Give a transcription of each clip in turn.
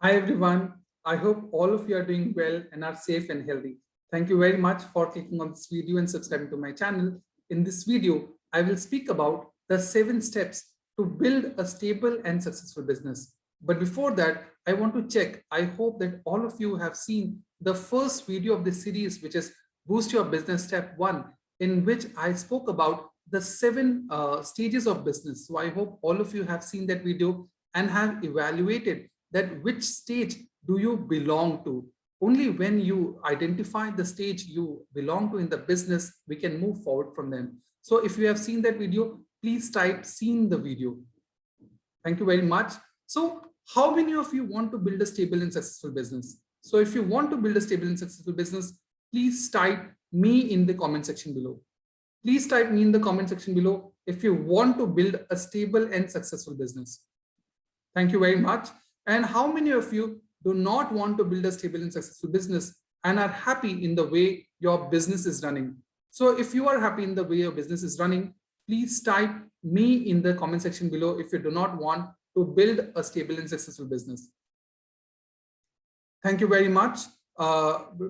Hi everyone. I hope all of you are doing well and are safe and healthy. Thank you very much for clicking on this video and subscribing to my channel. In this video, I will speak about the 7 steps to build a stable and successful business. But before that, I want to check. I hope that all of you have seen the first video of this series, which is Boost Your Business Step 1, in which I spoke about the 7 stages of business. So I hope all of you have seen that video and have evaluated that which stage do you belong to. Only when you identify the stage you belong to in the business, we can move forward from them. So if you have seen that video, please type seen the video. Thank you very much. So how many of you want to build a stable and successful business? So if you want to build a stable and successful business, please type me in the comment section below. Please type me in the comment section below if you want to build a stable and successful business. Thank you very much. And how many of you do not want to build a stable and successful business and are happy in the way your business is running? So if you are happy in the way your business is running, please type me in the comment section below if you do not want to build a stable and successful business. Thank you very much.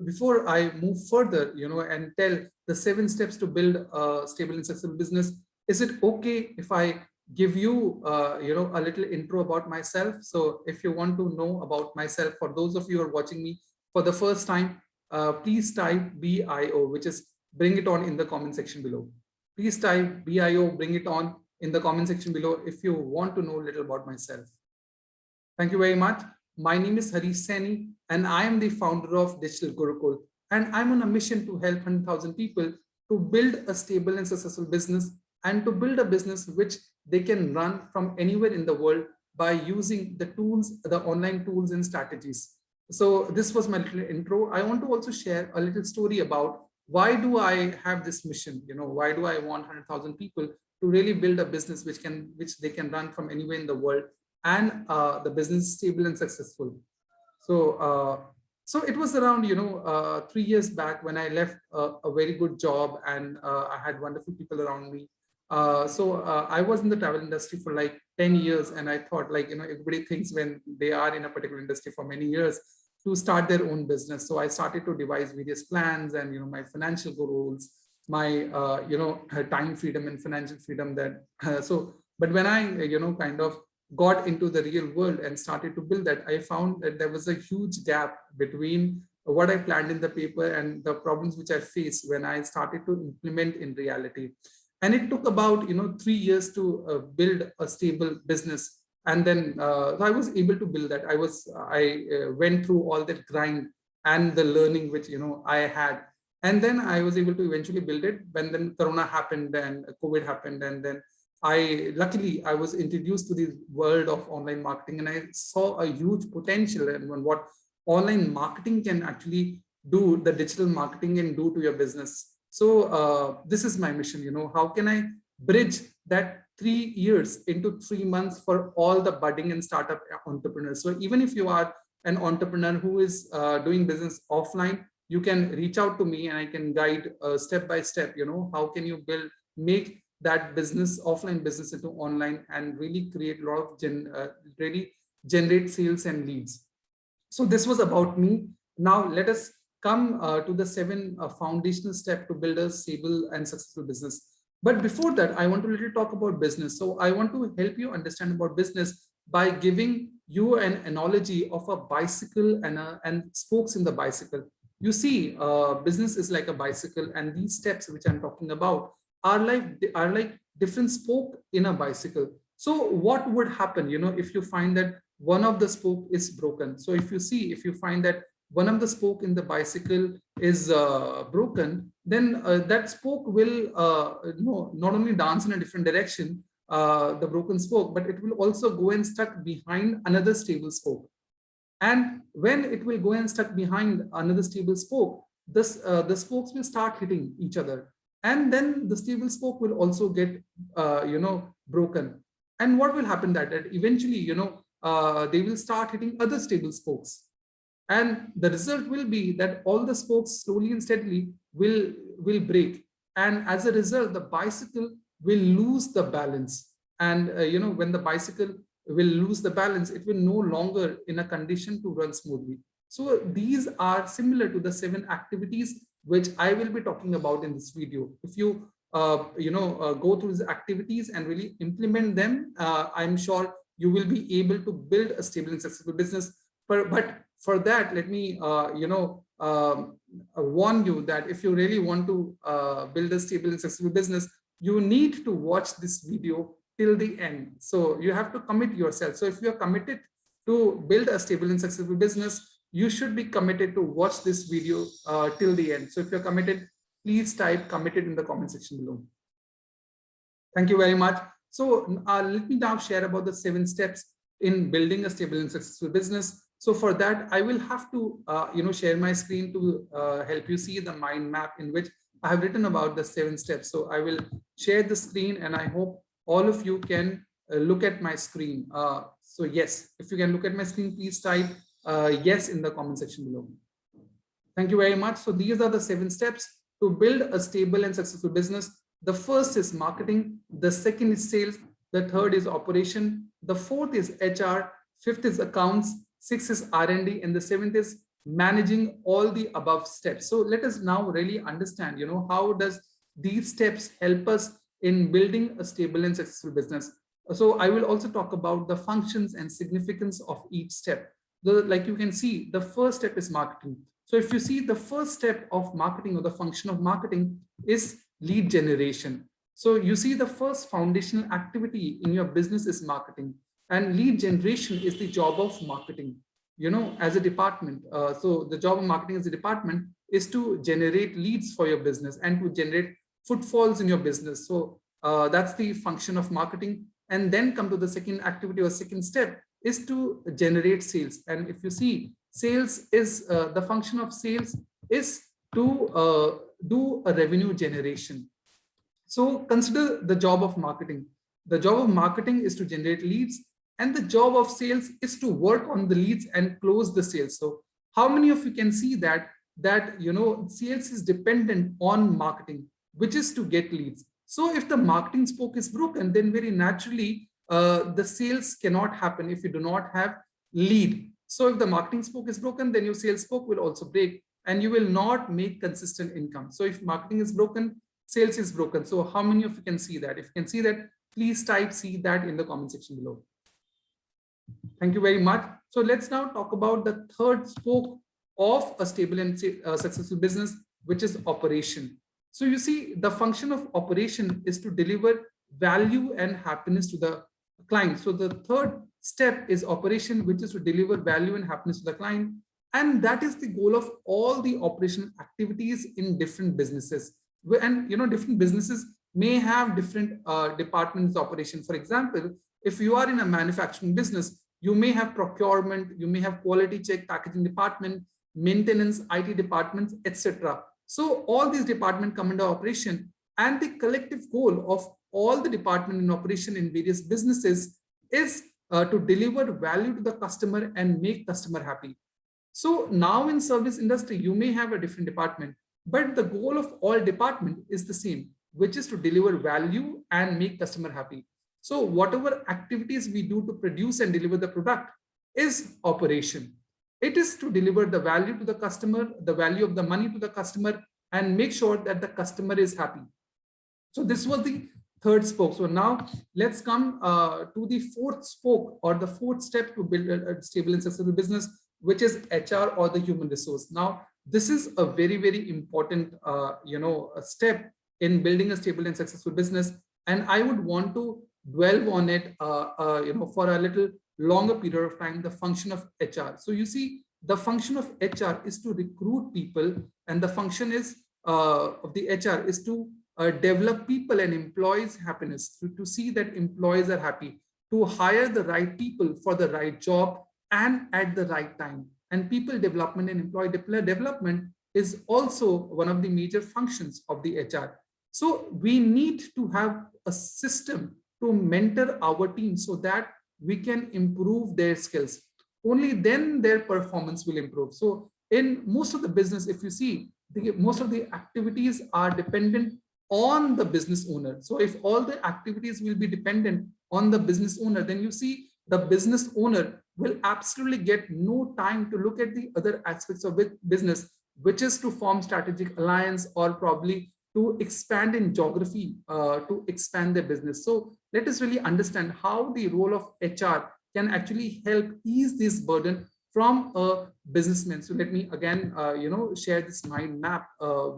Before I move further, and tell the 7 steps to build a stable and successful business, is it okay if I give you, a little intro about myself? So if you want to know about myself, for those of you who are watching me for the first time, please type BIO, which is bring it on in the comment section below. Please type BIO, bring it on in the comment section below if you want to know a little about myself. Thank you very much. My name is Harish Saini, and I am the founder of Digital Gurukul. And I'm on a mission to help 100,000 people to build a stable and successful business and to build a business which they can run from anywhere in the world by using the tools, the online tools and strategies. So this was my little intro. I want to also share a little story about why do I have this mission? Why do I want 100,000 people to really build a business which they can run from anywhere in the world, and the business is stable and successful. So it was around 3 years back when I left a very good job, and I had wonderful people around me. I was in the travel industry for like 10 years, and I thought, like, everybody thinks when they are in a particular industry for many years to start their own business. So I started to devise various plans, and my financial goals, my time freedom and financial freedom. But when I kind of got into the real world and started to build that, I found that there was a huge gap between what I planned in the paper and the problems which I faced when I started to implement in reality. And it took about 3 years to build a stable business. And then I was able to build that. I went through all that grind and the learning which I had, and then I was able to eventually build it. When then Corona happened and COVID happened, and then luckily I was introduced to the world of online marketing, and I saw a huge potential and what online marketing can actually do, the digital marketing can do to your business. So this is my mission. How can I bridge that 3 years into 3 months for all the budding and startup entrepreneurs? So even if you are an entrepreneur who is doing business offline, you can reach out to me and I can guide step by step. How can you make that business, offline business, into online and really create a lot of really generate sales and leads. So this was about me. Now let us come to the 7 foundational steps to build a stable and successful business. But before that, I want to little talk about business. So I want to help you understand about business by giving you an analogy of a bicycle and spokes in the bicycle. You see, business is like a bicycle, and these steps which I'm talking about are like different spoke in a bicycle. So what would happen, if you find that one of the spoke is broken? So if you find that one of the spoke in the bicycle is broken, then that spoke will not only dance in a different direction, the broken spoke, but it will also go and stuck behind another stable spoke. And when it will go and stuck behind another stable spoke, the spokes will start hitting each other, and then the stable spoke will also get broken. And what will happen that eventually they will start hitting other stable spokes, and the result will be that all the spokes slowly and steadily will break, and as a result the bicycle will lose the balance. And when the bicycle will lose the balance, it will no longer in a condition to run smoothly. So these are similar to the 7 activities which I will be talking about in this video. If you go through these activities and really implement them, I'm sure you will be able to build a stable and successful business. But for that, let me warn you that if you really want to build a stable and successful business, you need to watch this video till the end. So you have to commit yourself. So if you are committed to build a stable and successful business, you should be committed to watch this video till the end. So if you're committed, please type committed in the comment section below. Thank you very much. So let me now share about the 7 steps in building a stable and successful business. So for that, I will have to share my screen to help you see the mind map in which I have written about the 7 steps. So I will share the screen, and I hope all of you can look at my screen. So yes, if you can look at my screen, please type yes in the comment section below. Thank you very much. So these are the 7 steps to build a stable and successful business. The first is marketing, the second is sales, the third is operation, the fourth is HR, fifth is accounts, sixth is R&D, and the seventh is managing all the above steps. So let us now really understand, how does these steps help us in building a stable and successful business. So I will also talk about the functions and significance of each step. Like you can see, the first step is marketing. So if you see, the first step of marketing or the function of marketing is lead generation. So you see, the first foundational activity in your business is marketing, and lead generation is the job of marketing, as a department. So the job of marketing as a department is to generate leads for your business and to generate footfalls in your business. So that's the function of marketing. And then come to the second activity or second step is to generate sales. And if you see, sales is the function of sales is to do a revenue generation. So consider the job of marketing. The job of marketing is to generate leads, and the job of sales is to work on the leads and close the sales. So how many of you can see that sales is dependent on marketing, which is to get leads? So if the marketing spoke is broken, then very naturally the sales cannot happen if you do not have lead. So if the marketing spoke is broken, then your sales spoke will also break, and you will not make consistent income. So if marketing is broken, sales is broken. So how many of you can see that? If you can see that, please type see that in the comment section below. Thank you very much. So let's now talk about the third spoke of a stable and successful business, which is operation. So you see, the function of operation is to deliver value and happiness to the client. So the third step is operation, which is to deliver value and happiness to the client. And that is the goal of all the operational activities in different businesses. And different businesses may have different departments operation. For example, if you are in a manufacturing business, you may have procurement, you may have quality check, packaging department, maintenance, IT departments, etc. So all these departments come under operation, and the collective goal of all the department in operation in various businesses is to deliver value to the customer and make customer happy. So now in service industry, you may have a different department, but the goal of all department is the same, which is to deliver value and make customer happy. So whatever activities we do to produce and deliver the product is operation. It is to deliver the value to the customer, the value of the money to the customer, and make sure that the customer is happy. So this was the third spoke. So now let's come to the fourth spoke, or the fourth step to build a stable and successful business, which is HR, or the human resource. Now, this is a very, very important, step in building a stable and successful business. And I would want to dwell on it, for a little longer period of time, the function of HR. So you see, the function of HR is to recruit people, and the function is of the HR is to develop people and employees' happiness, to see that employees are happy, to hire the right people for the right job and at the right time. And people development and employee development is also one of the major functions of the HR. So we need to have a system to mentor our team so that we can improve their skills. Only then their performance will improve. So in most of the business, if you see, most of the activities are dependent on the business owner. So if all the activities will be dependent on the business owner, then you see the business owner will absolutely get no time to look at the other aspects of business, which is to form strategic alliance or probably to expand in geography, to expand their business. So let us really understand how the role of HR can actually help ease this burden from a businessman. So let me again, share this mind map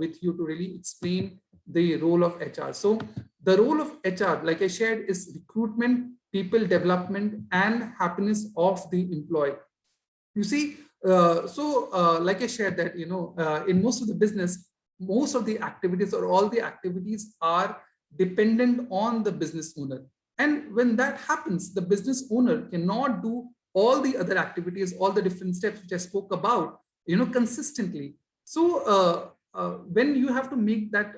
with you to really explain the role of HR. So the role of HR, like I shared, is recruitment, people development, and happiness of the employee. You see, like I shared that, in most of the business, most of the activities or all the activities are dependent on the business owner. And when that happens, the business owner cannot do all the other activities, all the different steps which I spoke about, consistently. So when you have to make that,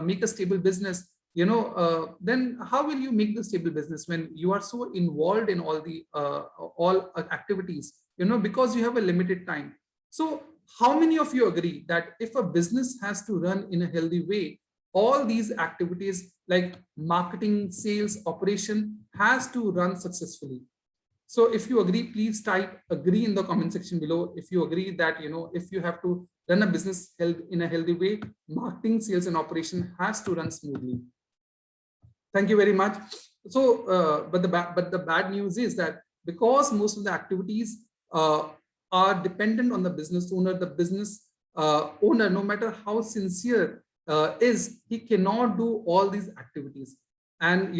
make a stable business, then how will you make the stable business when you are so involved in all the all activities, because you have a limited time. So how many of you agree that if a business has to run in a healthy way, all these activities like marketing, sales, operation has to run successfully? So if you agree, please type agree in the comment section below. If you agree that, if you have to run a business held in a healthy way, marketing, sales, and operation has to run smoothly. Thank you very much. So, but the bad news is that because most of the activities are dependent on the business owner, the business owner, no matter how sincere he cannot do all these activities. And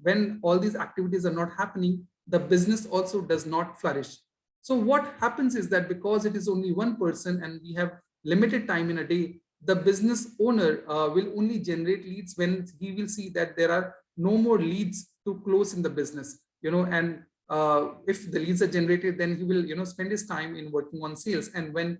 when all these activities are not happening, the business also does not flourish. So what happens is that because it is only one person and we have limited time in a day, the business owner will only generate leads when he will see that there are no more leads to close in the business, and if the leads are generated, then he will, spend his time in working on sales. And when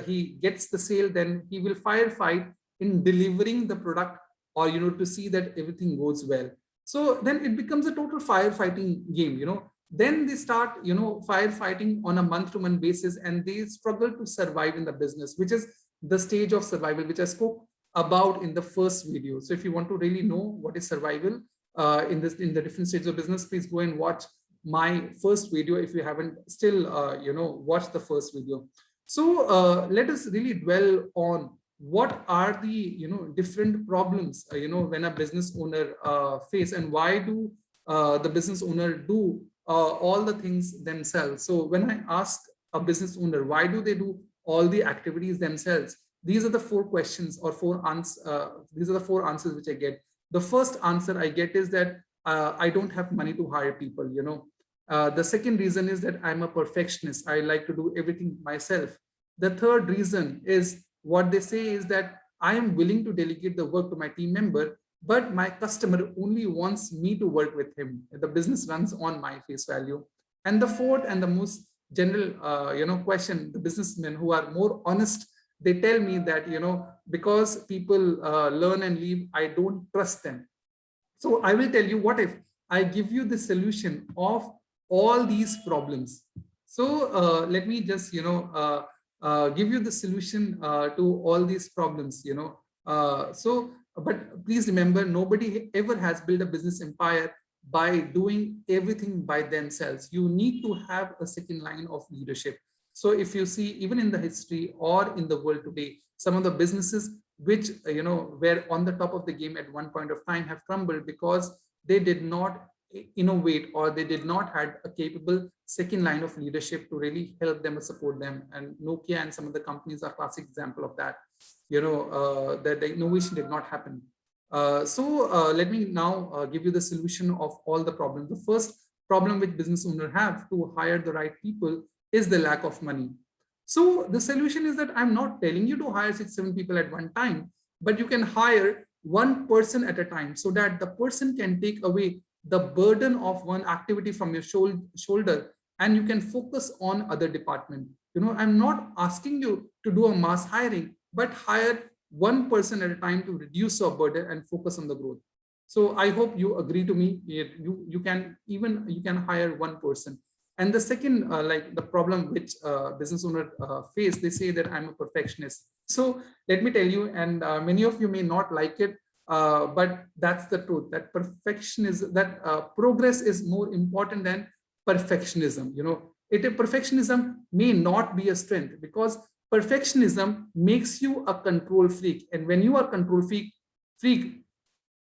he gets the sale, then he will firefight in delivering the product, or, to see that everything goes well. So then it becomes a total firefighting game, then they start, firefighting on a month-to-month basis, and they struggle to survive in the business, which is the stage of survival, which I spoke about in the first video. So if you want to really know what is survival in the different stages of business, please go and watch my first video if you haven't still, watched the first video. So let us really dwell on what are the, different problems, when a business owner face, and why do the business owner do all the things themselves. So when I ask a business owner, why do they do all the activities themselves? These are the four questions or these are the four answers which I get. The first answer I get is that I don't have money to hire people, the second reason is that I'm a perfectionist. I like to do everything myself. The third reason is what they say is that I am willing to delegate the work to my team member, but my customer only wants me to work with him. The business runs on my face value. And the fourth and the most general, question, the businessmen who are more honest, they tell me that, because people learn and leave, I don't trust them. So I will tell you, what if I give you the solution of all these problems? So let me just, give you the solution to all these problems, but please remember, nobody ever has built a business empire by doing everything by themselves. You need to have a second line of leadership. So if you see, even in the history or in the world today, some of the businesses which, were on the top of the game at one point of time have crumbled because they did not innovate, or they did not had a capable second line of leadership to really help them or support them. And Nokia and some of the companies are classic example of that, that the innovation did not happen. So let me now give you the solution of all the problems. The first problem which business owners have to hire the right people is the lack of money. So the solution is that I'm not telling you to hire 6-7 people at one time, but you can hire one person at a time, so that the person can take away the burden of one activity from your shoulder, and you can focus on other department. I'm not asking you to do a mass hiring, but hire one person at a time to reduce your burden and focus on the growth. So I hope you agree to me. You can hire one person. And the second, like the problem which business owner face, they say that I'm a perfectionist. So let me tell you, and many of you may not like it, But that's the truth, that progress is more important than perfectionism. Perfectionism may not be a strength, because perfectionism makes you a control freak. And when you are freak,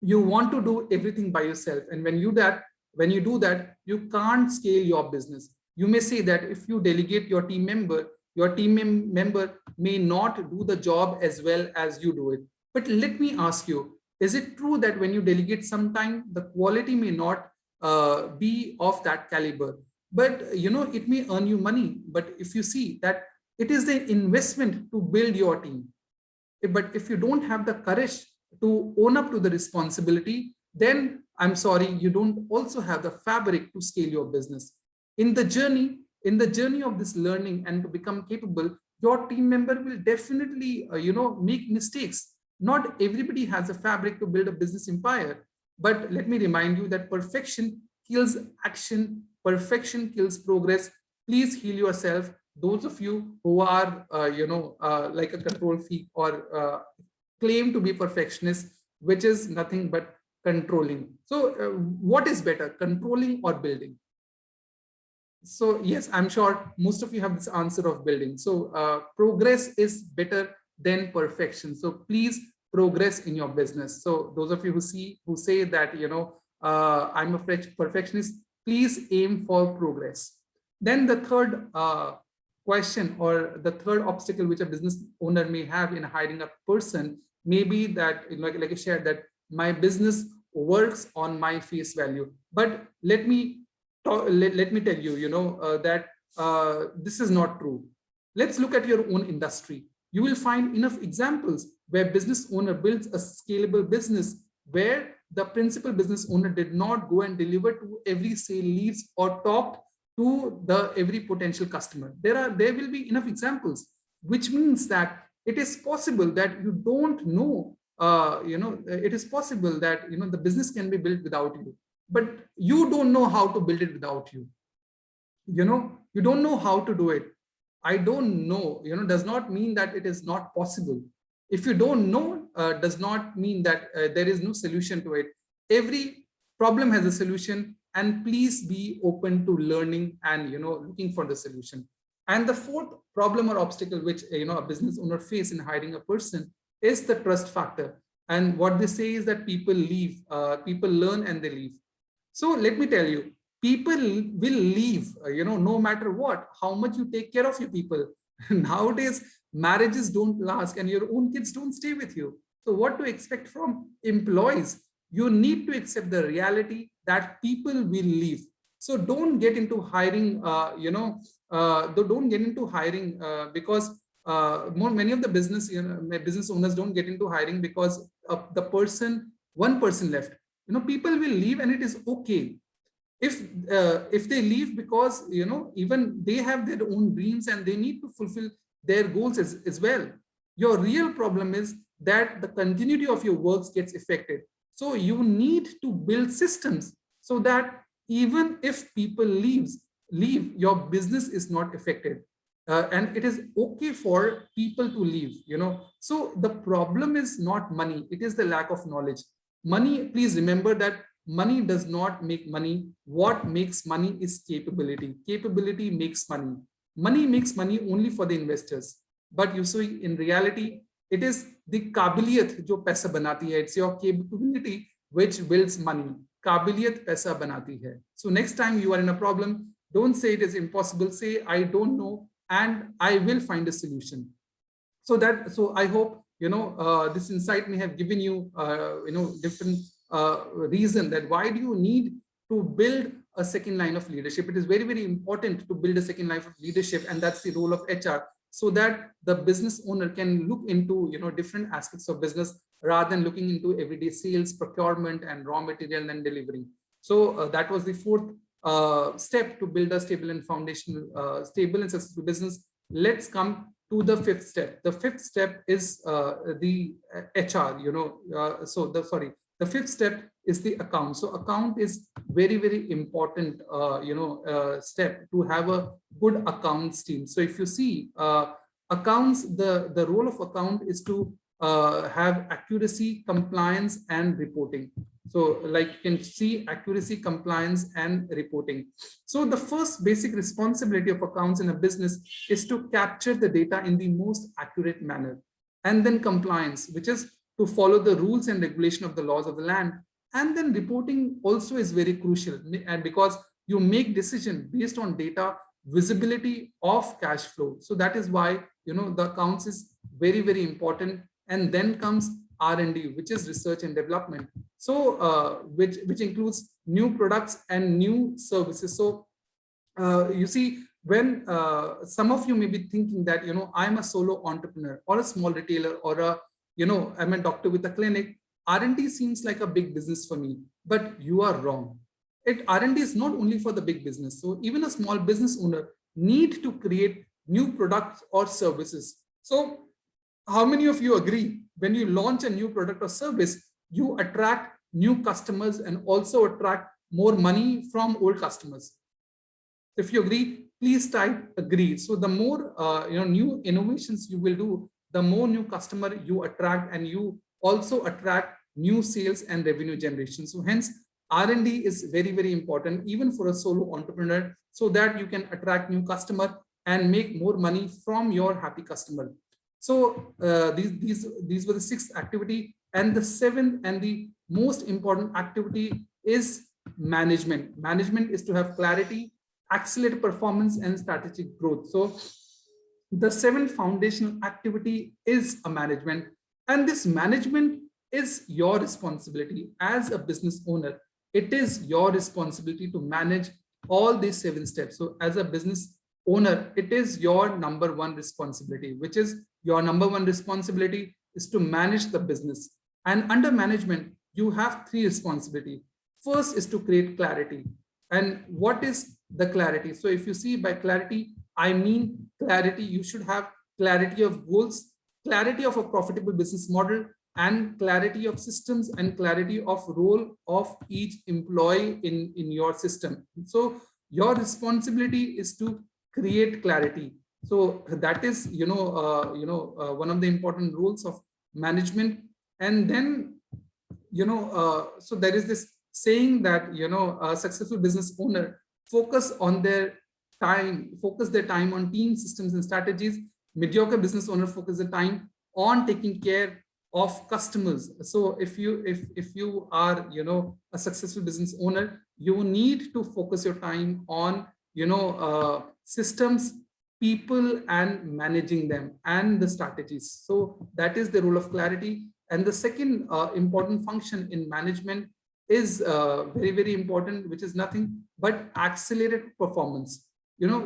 you want to do everything by yourself. And when you do that, you can't scale your business. You may say that if you delegate your member may not do the job as well as you do it. But let me ask you, is it true that when you delegate sometime, the quality may not be of that caliber, but it may earn you money? But if you see that it is the investment to build your team, but if you don't have the courage to own up to the responsibility, then I'm sorry, you don't also have the fabric to scale your business. In the journey of this learning and to become capable, your team member will definitely make mistakes. Not everybody has a fabric to build a business empire. But let me remind you that perfection kills action, perfection kills progress. Please heal yourself. Those of you who are like a control freak or claim to be perfectionists, which is nothing but controlling. So what is better, controlling or building? So yes, I'm sure most of you have this answer of building. So progress is better than perfection. So please progress in your business. So those of you who say that I'm a perfectionist, please aim for progress. Then the third question, or the third obstacle which a business owner may have in hiring a person, may be that, like I shared, that my business works on my face value. But let me tell you, that this is not true. Let's look at your own industry. You will find enough examples where business owner builds a scalable business, where the principal business owner did not go and deliver to every sale leads or talk to every potential customer. There will be enough examples, which means that it is possible that you don't know, it is possible that the business can be built without you, but you don't know how to build it without you. You don't know how to do it. I don't know, does not mean that it is not possible. If you don't know, does not mean that there is no solution to it. Every problem has a solution, and please be open to learning and looking for the solution. And the fourth problem or obstacle which a business owner face in hiring a person is the trust factor. And what they say is that people leave, people learn and they leave. So let me tell you, people will leave, no matter what, how much you take care of your people. Nowadays, marriages don't last and your own kids don't stay with you. So what to expect from employees? You need to accept the reality that people will leave. So don't get into hiring, don't get into hiring because many of the business owners don't get into hiring because of one person left. People will leave, and it is okay if they leave, because even they have their own dreams and they need to fulfill their goals as well. Your real problem is that the continuity of your works gets affected. So you need to build systems so that even if people leave, your business is not affected. And it is okay for people to leave. So the problem is not money, it is the lack of knowledge. Money, please remember that money does not make money. What makes money is capability. Capability makes money. Money makes money only for the investors. But you see, in reality, it is the kabiliyat jo paisa banati hai. It's your capability which builds money. Kabiliyat paisa banati hai. So next time you are in a problem, don't say it is impossible. Say, I don't know, and I will find a solution. So I hope this insight may have given you different reason that why do you need to build a second line of leadership. It is very, very important to build a second line of leadership, and that's the role of HR, so that the business owner can look into different aspects of business rather than looking into everyday sales, procurement, and raw material and delivery. So that was the fourth step to build a stable and stable and successful business. Let's come to the fifth step. The fifth step is the HR. The fifth step is the account. So account is very, very important step to have a good accounts team. So if you see accounts, the role of account is to have accuracy, compliance, and reporting. So like you can see accuracy, compliance, and reporting. So the first basic responsibility of accounts in a business is to capture the data in the most accurate manner. And then compliance, which is to follow the rules and regulation of the laws of the land. And then reporting also is very crucial, and because you make decision based on data, visibility of cash flow. So that is why the accounts is very, very important. And then comes R&D, which is research and development. So which includes new products and new services. So you see, when some of you may be thinking that I'm a solo entrepreneur or a small retailer, or I'm a doctor with a clinic, R&D seems like a big business for me, but you are wrong. R&D is not only for the big business. So even a small business owner need to create new products or services. So how many of you agree, when you launch a new product or service, you attract new customers and also attract more money from old customers? If you agree, please type agree. So the more new innovations you will do, the more new customer you attract, and you also attract new sales and revenue generation. So hence R&D is very, very important even for a solo entrepreneur, so that you can attract new customer and make more money from your happy customer. So these were the sixth activity. And the seventh and the most important activity is management. Management is to have clarity, accelerate performance, and strategic growth. So the seventh foundational activity is a management, and this management is your responsibility as a business owner. It is your responsibility to manage all these 7 steps. So as a business owner, it is your number one responsibility, which is your number one responsibility is to manage the business. And under management, you have 3 responsibilities. First is to create clarity. And what is the clarity? So if you see by clarity, I mean clarity. You should have clarity of goals, clarity of a profitable business model, and clarity of systems, and clarity of role of each employee in your system. So your responsibility is to create clarity. So that is one of the important rules of management. And then so there is this saying that a successful business owner focus their time on team, systems, and strategies. Mediocre business owner focus their time on taking care of customers. So if you are a successful business owner, you need to focus your time on systems, people, and managing them, and the strategies. So that is the role of clarity. And the second important function in management is very, very important, which is nothing but accelerated performance.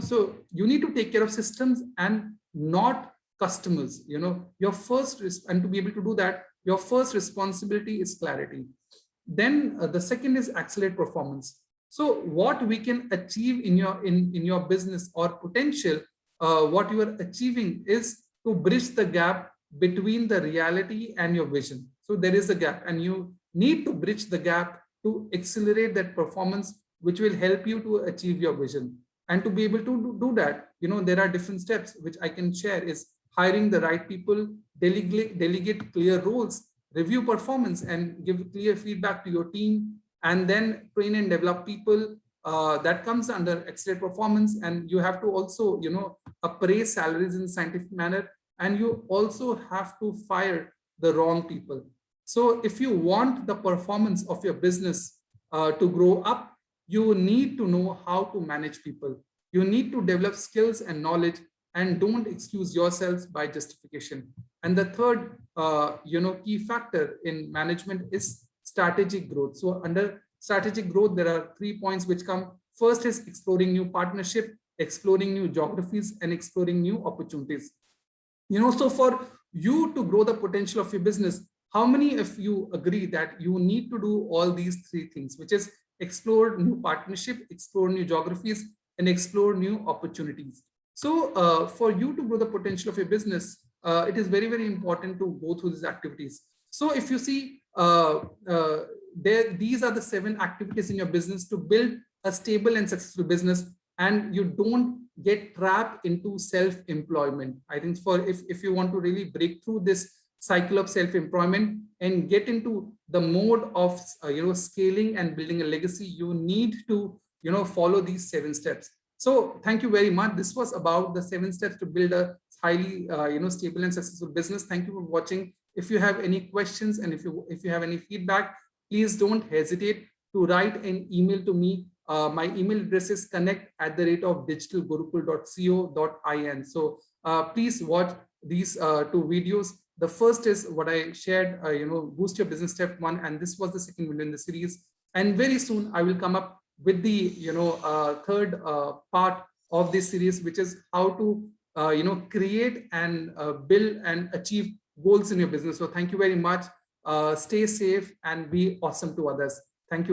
So you need to take care of systems and not customers. Your first, and to be able to do that, your first responsibility is clarity. Then the second is accelerate performance. So what we can achieve in your business or potential, what you are achieving is to bridge the gap between the reality and your vision. So there is a gap, and you need to bridge the gap to accelerate that performance, which will help you to achieve your vision. And to be able to do that, there are different steps which I can share. Is hiring the right people, delegate clear roles, review performance, and give clear feedback to your team, and then train and develop people. That comes under accelerate performance. And you have to also appraise salaries in a scientific manner, and you also have to fire the wrong people. So if you want the performance of your business to grow up, you need to know how to manage people. You need to develop skills and knowledge, and don't excuse yourselves by justification. And the third key factor in management is strategic growth. So under strategic growth, there are 3 points which come. First is exploring new partnership, exploring new geographies, and exploring new opportunities. So for you to grow the potential of your business, how many of you agree that you need to do all these 3 things, which is explore new partnership, explore new geographies, and explore new opportunities? So for you to grow the potential of your business, it is very, very important to go through these activities. So if you see, these are the 7 activities in your business to build a stable and successful business, and you don't get trapped into self-employment. I think if you want to really break through this cycle of self-employment and get into the mode of scaling and building a legacy, you need to follow these 7 steps. So thank you very much. This was about the 7 steps to build a highly stable and successful business. Thank you for watching. If you have any questions and if you have any feedback, please don't hesitate to write an email to me. My email address is connect@digitalgurukul.co.in. So please watch these 2 videos. The first is what I shared, boost your business step 1, and this was the second video in the series. And very soon I will come up with the third part of this series, which is how to create and build and achieve goals in your business. So thank you very much. Stay safe and be awesome to others. Thank you.